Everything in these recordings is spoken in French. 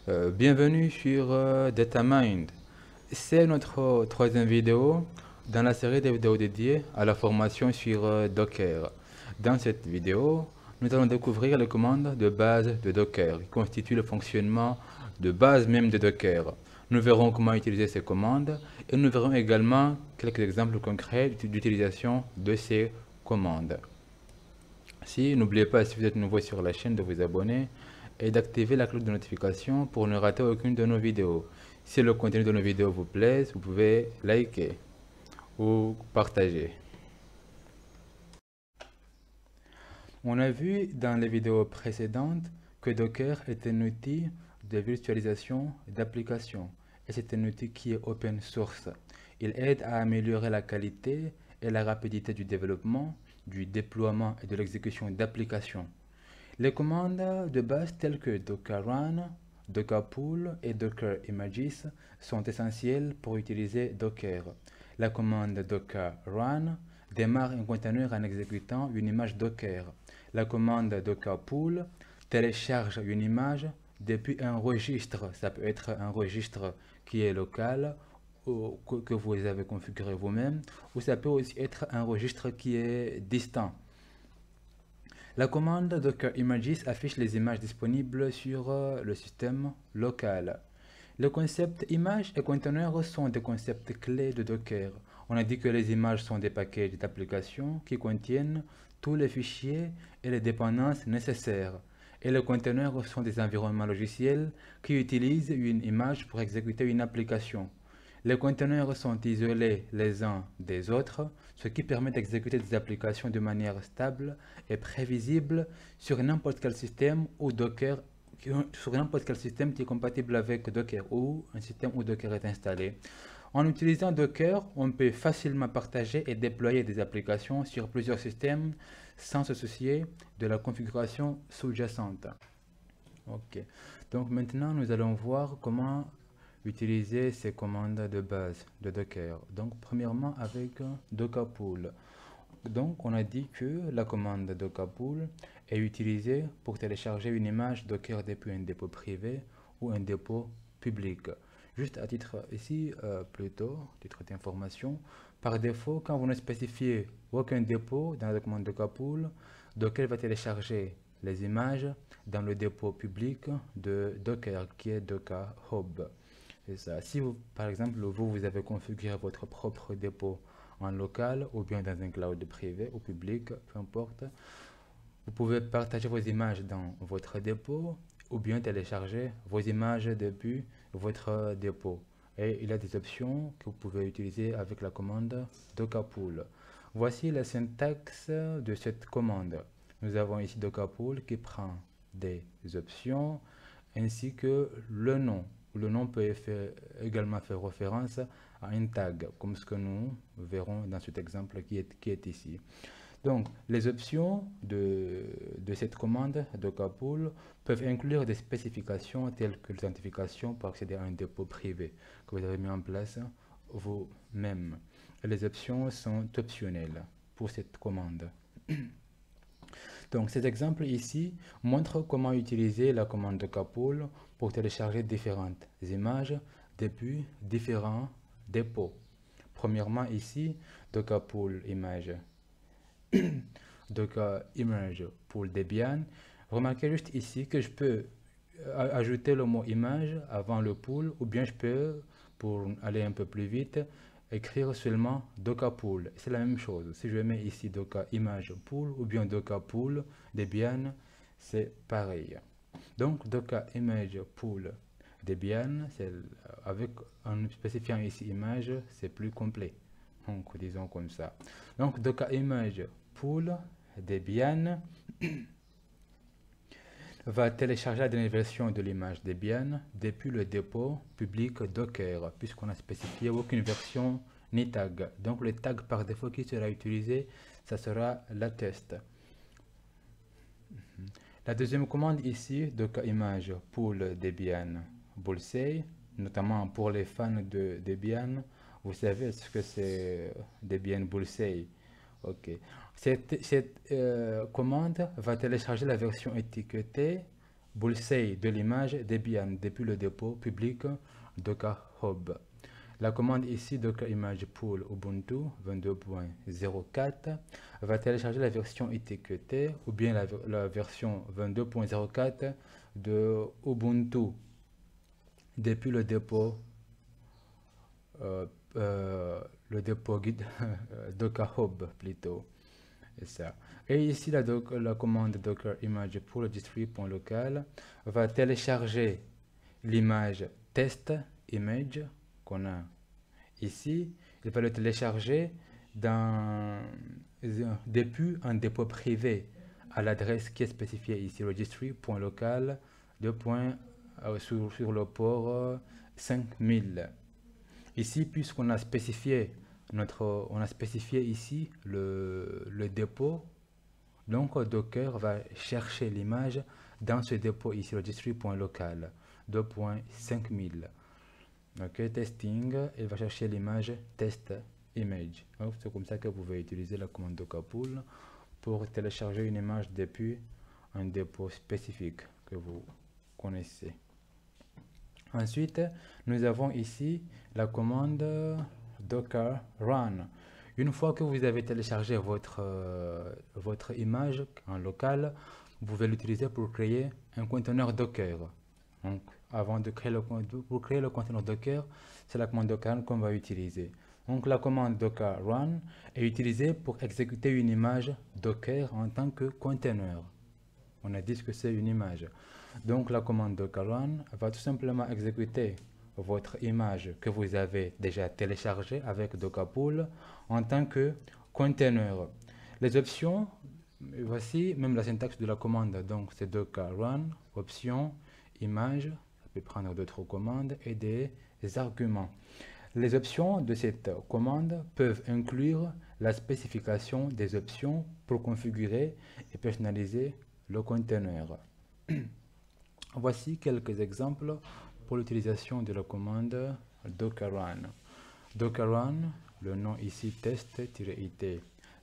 Bienvenue sur DataMind. C'est notre troisième vidéo dans la série de vidéos dédiées à la formation sur Docker. Dans cette vidéo, nous allons découvrir les commandes de base de Docker qui constituent le fonctionnement de base même de Docker. Nous verrons comment utiliser ces commandes et nous verrons également quelques exemples concrets d'utilisation de ces commandes. N'oubliez pas, si vous êtes nouveau sur la chaîne, de vous abonner et d'activer la cloche de notification pour ne rater aucune de nos vidéos. Si le contenu de nos vidéos vous plaît, vous pouvez liker ou partager. On a vu dans les vidéos précédentes que Docker est un outil de virtualisation d'applications et c'est un outil qui est open source. Il aide à améliorer la qualité et la rapidité du développement, du déploiement et de l'exécution d'applications. Les commandes de base telles que Docker Run, Docker Pull et Docker Images sont essentielles pour utiliser Docker. La commande Docker Run démarre un conteneur en exécutant une image Docker. La commande Docker Pull télécharge une image depuis un registre. Ça peut être un registre qui est local ou que vous avez configuré vous-même, ou ça peut aussi être un registre qui est distant. La commande Docker Images affiche les images disponibles sur le système local. Le concept image et conteneur sont des concepts clés de Docker. On a dit que les images sont des packages d'applications qui contiennent tous les fichiers et les dépendances nécessaires. Et les conteneurs sont des environnements logiciels qui utilisent une image pour exécuter une application. Les conteneurs sont isolés les uns des autres, ce qui permet d'exécuter des applications de manière stable et prévisible sur n'importe quel système ou Docker, sur n'importe quel système qui est compatible avec Docker ou un système où Docker est installé. En utilisant Docker, on peut facilement partager et déployer des applications sur plusieurs systèmes sans se soucier de la configuration sous-jacente. Ok. Donc maintenant, nous allons voir comment utiliser ces commandes de base de Docker. Donc premièrement avec Docker Pull. Donc on a dit que la commande Docker Pull est utilisée pour télécharger une image Docker depuis un dépôt privé ou un dépôt public. Juste à titre ici, plutôt, titre d'information, par défaut, quand vous ne spécifiez aucun dépôt dans la commande Docker Pull, Docker va télécharger les images dans le dépôt public de Docker qui est Docker Hub. C'est ça. Si vous, par exemple, vous avez configuré votre propre dépôt en local ou bien dans un cloud privé ou public, peu importe, vous pouvez partager vos images dans votre dépôt ou bien télécharger vos images depuis votre dépôt. Et il y a des options que vous pouvez utiliser avec la commande Docker Pull. Voici la syntaxe de cette commande. Nous avons ici Docker Pull qui prend des options ainsi que le nom. Le nom peut également faire référence à un tag, comme ce que nous verrons dans cet exemple qui est ici. Donc, les options de cette commande Docker Pull peuvent inclure des spécifications telles que l'authentification pour accéder à un dépôt privé que vous avez mis en place vous-même. Les options sont optionnelles pour cette commande. Donc, cet exemple ici montre comment utiliser la commande Docker Pull pour télécharger différentes images depuis différents dépôts. Premièrement, ici, Docker Pull image. Docker image pour Debian. Remarquez juste ici que je peux ajouter le mot image avant le pull, ou bien je peux, pour aller un peu plus vite, écrire seulement Docker Pull. C'est la même chose. Si je mets ici Docker Image Pull ou bien Docker Pull Debian, c'est pareil. Donc Docker Image Pull Debian, en spécifiant ici image, c'est plus complet. Donc disons comme ça. Donc Docker Image Pull Debian va télécharger la dernière version de l'image Debian depuis le dépôt public Docker, puisqu'on a spécifié aucune version ni tag. Donc le tag par défaut qui sera utilisé, ça sera la test. La deuxième commande ici, Docker Image Pull Debian Bullseye, notamment pour les fans de Debian, vous savez ce que c'est Debian Bullseye. Ok. Cette commande va télécharger la version étiquetée bullseye de l'image Debian depuis le dépôt public Docker Hub. La commande ici Docker Image Pool Ubuntu 22.04 va télécharger la version étiquetée ou bien la version 22.04 de Ubuntu depuis le dépôt guide Docker Hub plutôt. Et ça. Et ici la commande Docker Image Pool distri.local va télécharger l'image test image qu'on a ici. Il va le télécharger depuis un dépôt privé à l'adresse qui est spécifiée ici, registry.local sur le port 5000. Ici, puisqu'on a spécifié ici le dépôt, donc Docker va chercher l'image dans ce dépôt ici, registry.local 2.5000. Ok, testing, il va chercher l'image test image. C'est comme ça que vous pouvez utiliser la commande dockerpool pour télécharger une image depuis un dépôt spécifique que vous connaissez. Ensuite, nous avons ici la commande docker run. Une fois que vous avez téléchargé votre image en local, vous pouvez l'utiliser pour créer un conteneur Docker. Donc, avant de créer pour créer le conteneur Docker, c'est la commande docker qu'on va utiliser. Donc, la commande docker run est utilisée pour exécuter une image Docker en tant que conteneur. On a dit que c'est une image. Donc, la commande docker run va tout simplement exécuter votre image que vous avez déjà téléchargée avec Dockerpool en tant que conteneur. Les options, voici même la syntaxe de la commande. Donc, c'est docker run, option, image, ça peut prendre d'autres commandes et des arguments. Les options de cette commande peuvent inclure la spécification des options pour configurer et personnaliser le conteneur. Voici quelques exemples pour l'utilisation de la commande docker run. Docker run, le nom ici test-it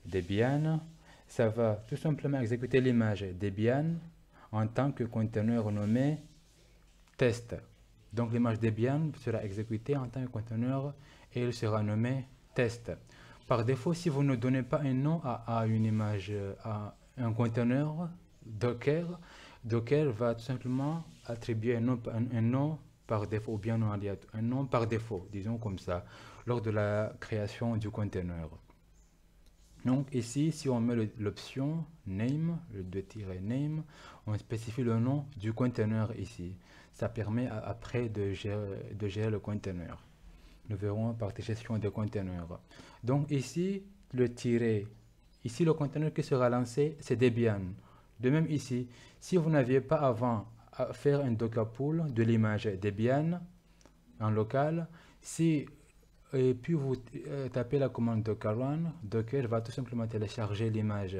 Debian, ça va tout simplement exécuter l'image Debian en tant que conteneur nommé test. Donc l'image Debian sera exécutée en tant que conteneur et elle sera nommée test. Par défaut, si vous ne donnez pas un nom à une image, à un conteneur Docker, Docker va tout simplement attribuer un nom par défaut ou bien un nom par défaut, disons comme ça, lors de la création du conteneur. Donc ici, si on met l'option name, le 2-name, on spécifie le nom du conteneur ici. Ça permet après de gérer le conteneur. Nous verrons par gestion des conteneurs. Donc ici, le conteneur qui sera lancé, c'est Debian. De même ici, si vous n'aviez pas avant à faire un Dockerpool de l'image Debian en local, et puis vous tapez la commande docker run, Docker va tout simplement télécharger l'image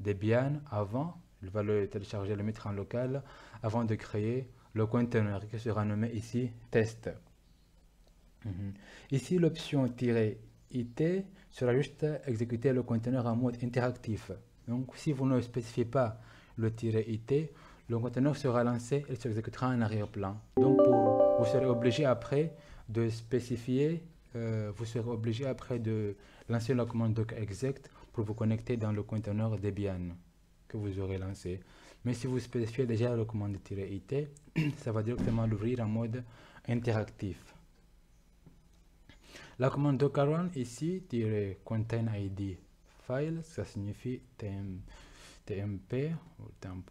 Debian avant, il va le télécharger, le mettre en local avant de créer le conteneur qui sera nommé ici test. Ici l'option -it sera juste exécuter le conteneur en mode interactif. Donc si vous ne spécifiez pas le -it, le conteneur sera lancé et s'exécutera en arrière-plan. Donc vous serez obligé après de spécifier, vous serez obligé après de lancer la commande docker exec pour vous connecter dans le conteneur Debian que vous aurez lancé. Mais si vous spécifiez déjà la commande -it, ça va directement l'ouvrir en mode interactif. La commande docker run ici, -contain id file, ça signifie tmp ou temp,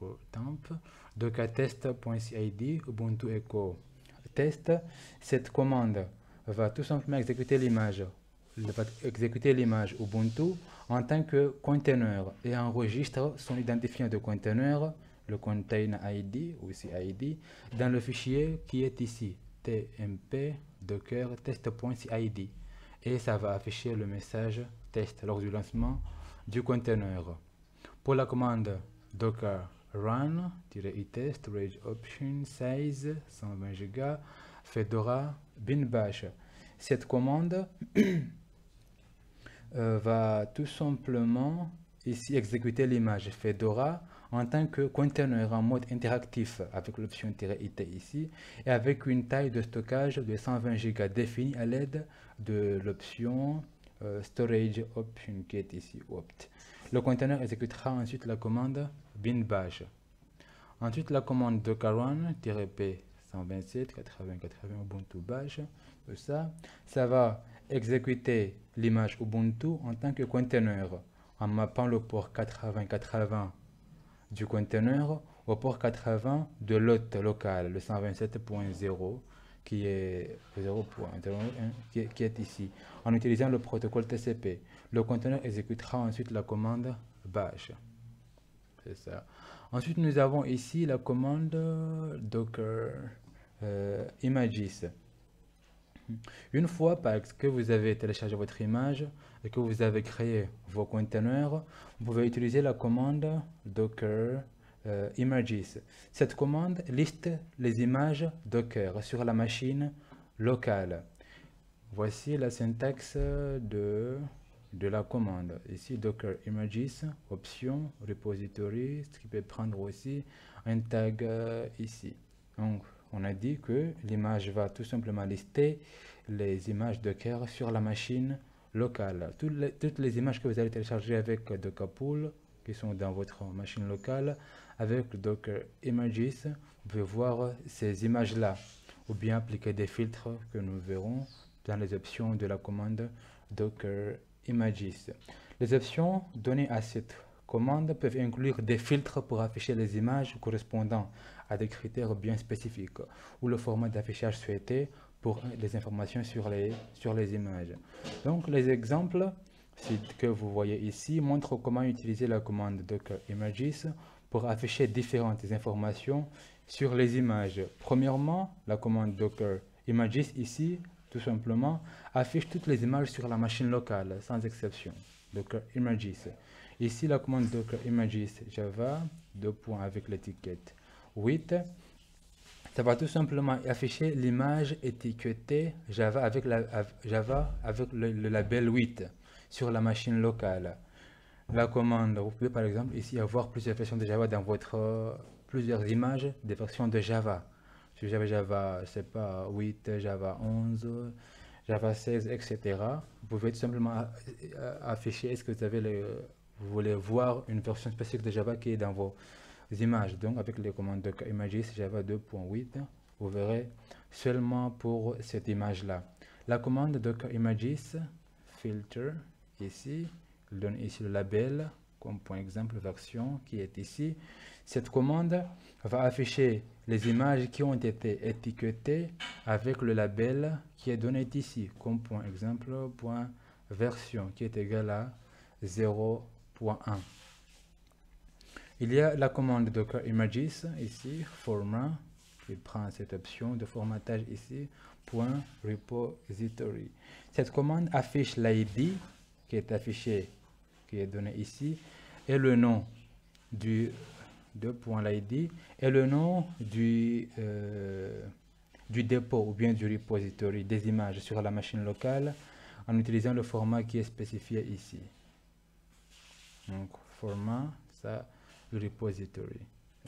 dockertest.cid ubuntu echo test. Cette commande va tout simplement exécuter l'image. Il va exécuter l'image Ubuntu en tant que conteneur et enregistre son identifiant de conteneur, le contain id ou cid, dans le fichier qui est ici, tmp docker test.cid, et ça va afficher le message test lors du lancement du conteneur. Pour la commande docker run -it storage option size 120 Go fedora bin bash, cette commande va tout simplement ici exécuter l'image Fedora en tant que conteneur en mode interactif avec l'option "-it" ici et avec une taille de stockage de 120 Go définie à l'aide de l'option storage option qui est ici opt. Le conteneur exécutera ensuite la commande bin bash. Ensuite la commande docker run-p 127 80 80 ubuntu bash, tout ça, ça va exécuter l'image Ubuntu en tant que conteneur en mappant le port 8080 du conteneur au port 80 de l'hôte local, le 127.0 qui est 0.01 qui est ici, en utilisant le protocole TCP. Le conteneur exécutera ensuite la commande bash. C'est ça. Ensuite, nous avons ici la commande docker images. Une fois que vous avez téléchargé votre image et que vous avez créé vos conteneurs, vous pouvez utiliser la commande docker images. Cette commande liste les images Docker sur la machine locale. Voici la syntaxe de la commande. Ici, docker images, option, repository, ce qui peut prendre aussi un tag ici. Donc, on a dit que l'image va tout simplement lister les images Docker sur la machine locale. Toutes les images que vous allez télécharger avec Dockerpool, qui sont dans votre machine locale, avec Docker Images, vous pouvez voir ces images-là, ou bien appliquer des filtres que nous verrons dans les options de la commande Docker Images. Les options données à cette commande peuvent inclure des filtres pour afficher les images correspondant à des critères bien spécifiques ou le format d'affichage souhaité pour les informations sur les images. Donc les exemples que vous voyez ici montrent comment utiliser la commande Docker Images pour afficher différentes informations sur les images. Premièrement, la commande Docker Images ici, tout simplement, affiche toutes les images sur la machine locale, sans exception. Docker Images. Ici, la commande Docker Images Java, avec l'étiquette 8. Ça va tout simplement afficher l'image étiquetée Java avec le label 8 sur la machine locale. La commande, vous pouvez par exemple ici avoir plusieurs versions de Java dans votre plusieurs images des versions de Java. Si vous avez Java, c'est pas 8, Java 11, Java 16, etc. Vous pouvez tout simplement afficher est-ce que vous voulez voir une version spécifique de Java qui est dans vos images. Donc avec les commandes Docker Images Java 2.8, vous verrez seulement pour cette image là. La commande Docker Images filter ici donne ici le label comme point exemple version qui est ici. Cette commande va afficher les images qui ont été étiquetées avec le label qui est donné ici comme point exemple point version qui est égal à 0.1. Il y a la commande Docker Images ici, format, qui prend cette option de formatage ici, point repository. Cette commande affiche l'ID qui est affiché, qui est donné ici, et le nom du l'ID et le nom du dépôt ou bien du repository des images sur la machine locale en utilisant le format qui est spécifié ici. Donc, format, ça, le repository.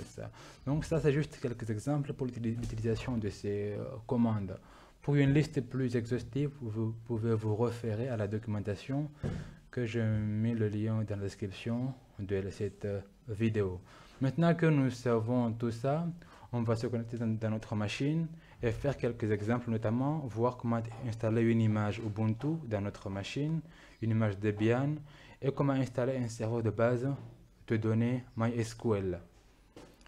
Ça. Donc ça, c'est juste quelques exemples pour l'utilisation de ces commandes. Pour une liste plus exhaustive, vous pouvez vous référer à la documentation que je mets le lien dans la description de cette vidéo. Maintenant que nous savons tout ça, on va se connecter dans notre machine et faire quelques exemples, notamment voir comment installer une image Ubuntu dans notre machine, une image Debian, et comment installer un serveur de base de données MySQL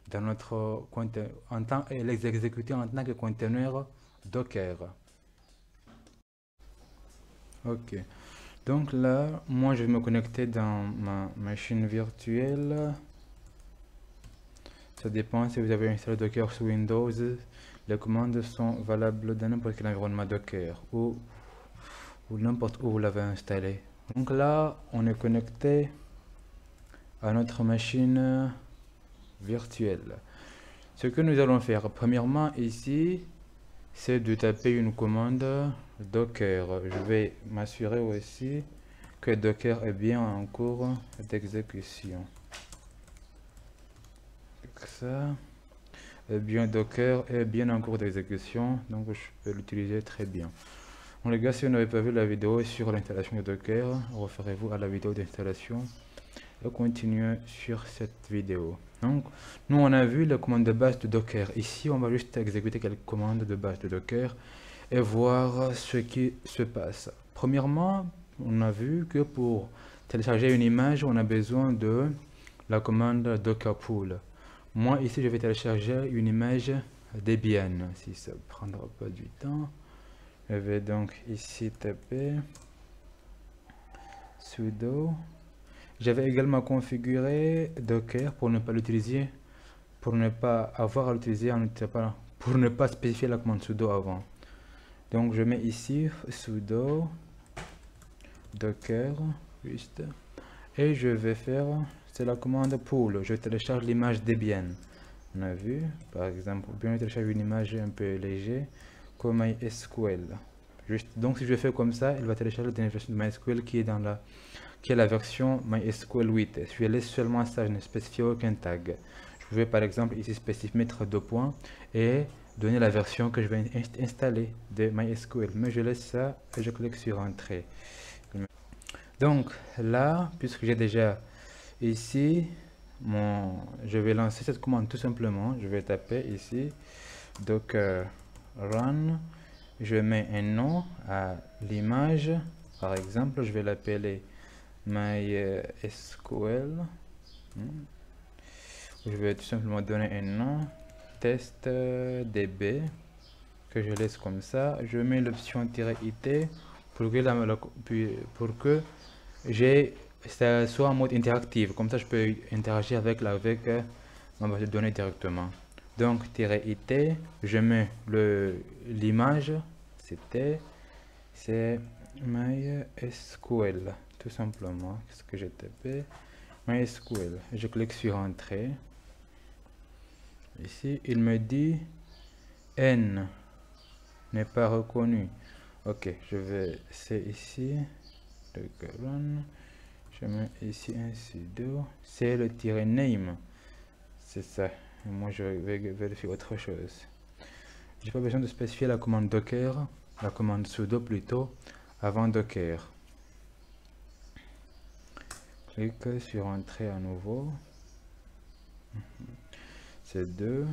dans notre compte et les exécuter en tant que conteneur Docker. Ok, donc là, moi je vais me connecter dans ma machine virtuelle. Ça dépend si vous avez installé Docker sur Windows. Les commandes sont valables dans n'importe quel environnement Docker ou n'importe où vous l'avez installé. Donc là, on est connecté à notre machine virtuelle. Ce que nous allons faire, premièrement ici, c'est de taper une commande Docker. Je vais m'assurer aussi que Docker est bien en cours d'exécution. ça. Et bien Docker est bien en cours d'exécution, donc je peux l'utiliser très bien. Bon les gars, si vous n'avez pas vu la vidéo sur l'installation de Docker, référez-vous à la vidéo d'installation et continuez sur cette vidéo. Donc nous on a vu la commande de base de Docker. Ici on va juste exécuter quelques commandes de base de Docker et voir ce qui se passe. Premièrement, on a vu que pour télécharger une image, on a besoin de la commande dockerpool. Moi ici je vais télécharger une image Debian, si ça ne prendra pas du temps. Je vais donc ici taper sudo. J'avais également configuré Docker pour ne pas l'utiliser, pour ne pas avoir à l'utiliser, pour ne pas spécifier la commande sudo avant. Donc je mets ici sudo docker juste et je vais faire, c'est la commande pool. Je télécharge l'image Debian. On a vu, par exemple, bien je télécharge une image un peu léger comme MySQL. Juste, donc si je fais comme ça, il va télécharger la version de MySQL qui est la version MySQL 8. Je laisse seulement ça, je ne spécifie aucun tag. Je vais par exemple ici spécifier mettre 2 points et donner la version que je vais installer de MySQL. Mais je laisse ça et je clique sur Entrée. Donc là, puisque j'ai déjà ici, je vais lancer cette commande tout simplement. Je vais taper ici docker run. Je mets un nom à l'image. Par exemple, je vais l'appeler MySQL. Je vais tout simplement donner un nom testdb que je laisse comme ça. Je mets l'option "-it" pour que ça soit en mode interactif. Comme ça, je peux interagir avec ma base de données directement. Donc "-it", je mets l'image, c'est MySQL, tout simplement. Qu'est-ce que j'ai tapé? MySQL. Je clique sur Entrée. Ici, il me dit N n'est pas reconnu. Ok, c'est ici. Run. Je mets ici un sudo. C'est le -name. C'est ça. Moi, je vais vérifier autre chose. J'ai pas besoin de spécifier la commande docker, la commande sudo plutôt, avant docker. Clique sur Entrée à nouveau. C'est 2.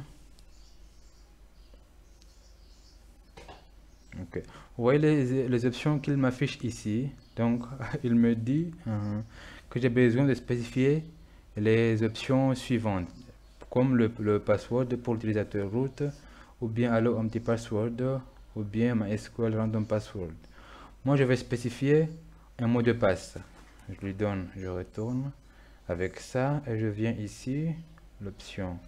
Ok. Vous voyez les options qu'il m'affiche ici. Donc, il me dit que j'ai besoin de spécifier les options suivantes, comme le password pour l'utilisateur root, ou bien allo empty password, ou bien MySQL random password. Moi, je vais spécifier un mot de passe. Je lui donne, je retourne avec ça, et je viens ici, l'option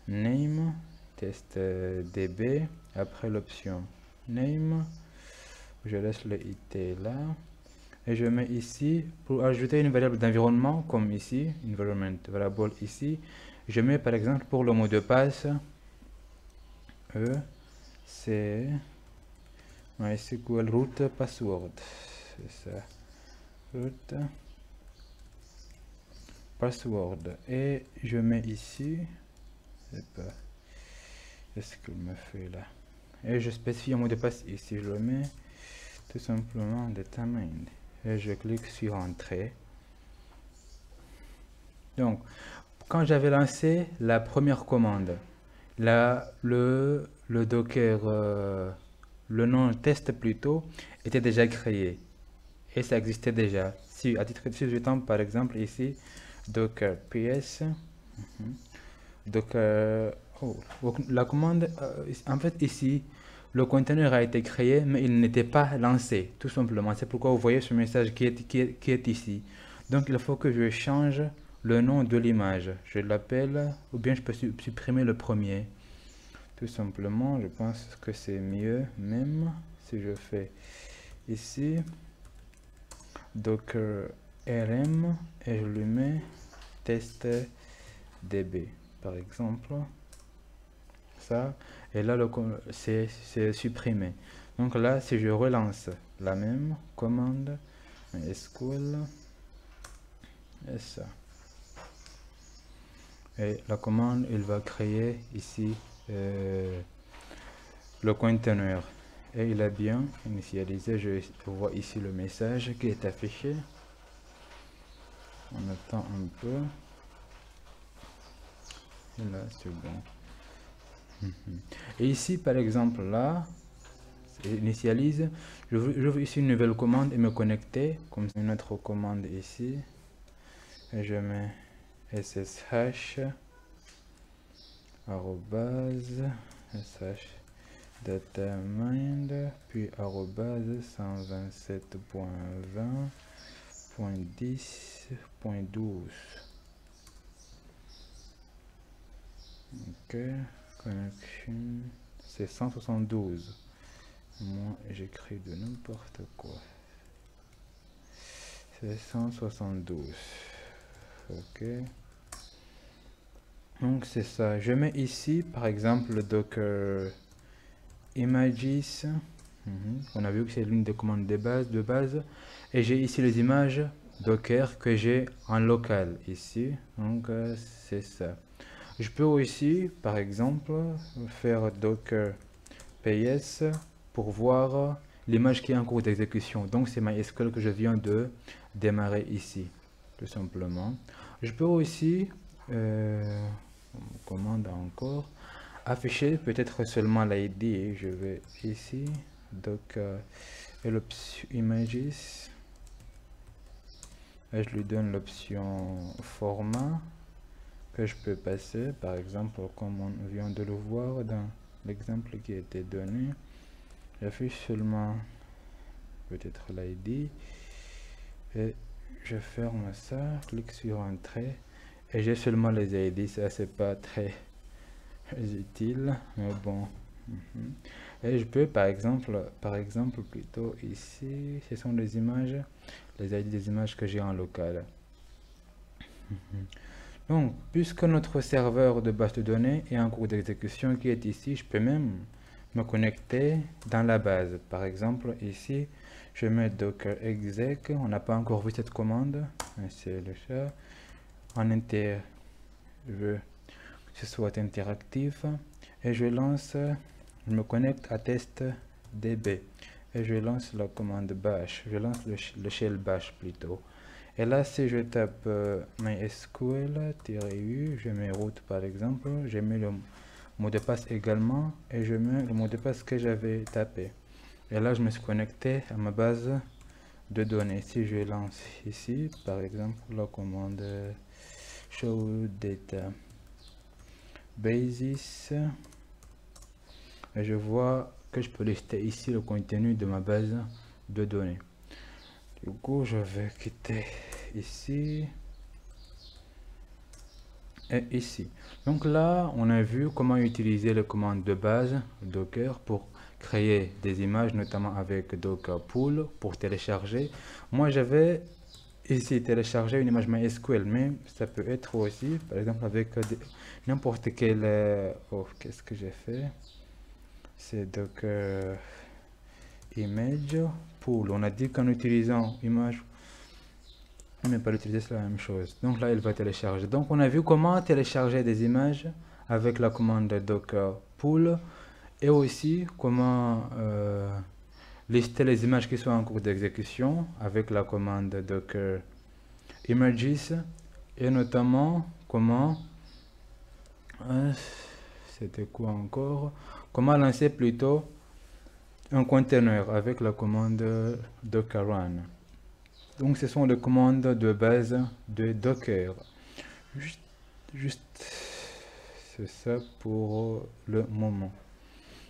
name, testdb, après l'option name, je laisse le it là, et je mets ici, pour ajouter une variable d'environnement, comme ici, environment variable ici, je mets par exemple pour le mot de passe, c'est MySQL root password, c'est ça, root password, et je mets ici, est-ce qu'il me fait là, et je spécifie un mot de passe ici, je le mets tout simplement determine et je clique sur Entrée. Donc quand j'avais lancé la première commande, là le docker, le nom test plutôt, était déjà créé et ça existait déjà. Si à titre de je tente par exemple ici docker ps docker, la commande, en fait ici le conteneur a été créé mais il n'était pas lancé tout simplement. C'est pourquoi vous voyez ce message qui est ici. Donc il faut que je change le nom de l'image, je l'appelle, ou bien je peux supprimer le premier tout simplement. Je pense que c'est mieux même si je fais ici docker rm et je lui mets testdb par exemple, ça, et là c'est supprimé. Donc là si je relance la même commande SQL et ça, Et la commande, il va créer ici le conteneur. Et il a bien initialisé. Je vois ici le message qui est affiché. On attend un peu. Et là, c'est bon. Et ici, par exemple, là, initialise. J'ouvre ici une nouvelle commande et me connecter. Comme une autre commande ici. Et je mets ssh arrobase sh datamind puis arrobase 127.20.10.12. ok, connection c'est 172. Moi j'écris de n'importe quoi, c'est 172. ok, donc c'est ça. Je mets ici par exemple le docker images. On a vu que c'est l'une des commandes de base, et j'ai ici les images docker que j'ai en local ici. Donc c'est ça. Je peux aussi par exemple faire docker ps pour voir l'image qui est en cours d'exécution. Donc c'est MySQL que je viens de démarrer ici, tout simplement. Je peux aussi commande encore afficher peut-être seulement l'ID. Je vais ici docker et l'option images et je lui donne l'option format que je peux passer, par exemple comme on vient de le voir dans l'exemple qui a été donné. J'affiche seulement peut-être l'ID et je ferme ça, clique sur entrée et j'ai seulement les ID. Ça c'est pas très utile, mais bon. Et je peux par exemple plutôt ici, ce sont des images, les ID des images que j'ai en local. Donc puisque notre serveur de base de données est en cours d'exécution qui est ici, je peux même me connecter dans la base. Par exemple ici je mets docker exec, on n'a pas encore vu cette commande, c'est le chat en inter, je veux que ce soit interactif et je lance, je me connecte à testdb et je lance la commande bash, je lance le shell bash plutôt. Et là si je tape mysql-u, je mets root par exemple, je mets le mot de passe également et je mets le mot de passe que j'avais tapé. Et là je me suis connecté à ma base de données. Si je lance ici par exemple la commande show data basis, et je vois que je peux lister ici le contenu de ma base de données. Du coup je vais quitter ici et ici. Donc là on a vu comment utiliser les commandes de base docker pour créer des images, notamment avec docker pull pour télécharger. Moi j'avais ici télécharger une image MySQL, mais ça peut être aussi par exemple avec n'importe quel qu'est-ce que j'ai fait, c'est docker image pull. On a dit qu'en utilisant image on n'est pas l'utiliser, c'est la même chose. Donc là il va télécharger. Donc on a vu comment télécharger des images avec la commande docker pull et aussi comment lister les images qui sont en cours d'exécution avec la commande docker images, et notamment comment c'était quoi encore, comment lancer plutôt un conteneur avec la commande docker run. Donc ce sont les commandes de base de docker. Juste c'est ça pour le moment.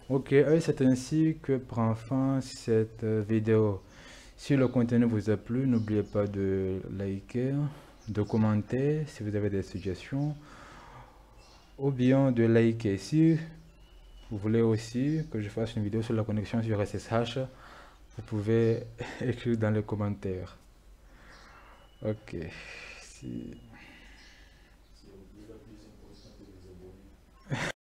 Ok, c'est ainsi que prend fin cette vidéo. Si le contenu vous a plu, n'oubliez pas de liker, de commenter si vous avez des suggestions, ou bien de liker. Si vous voulez aussi que je fasse une vidéo sur la connexion sur SSH, vous pouvez écrire dans les commentaires. Ok.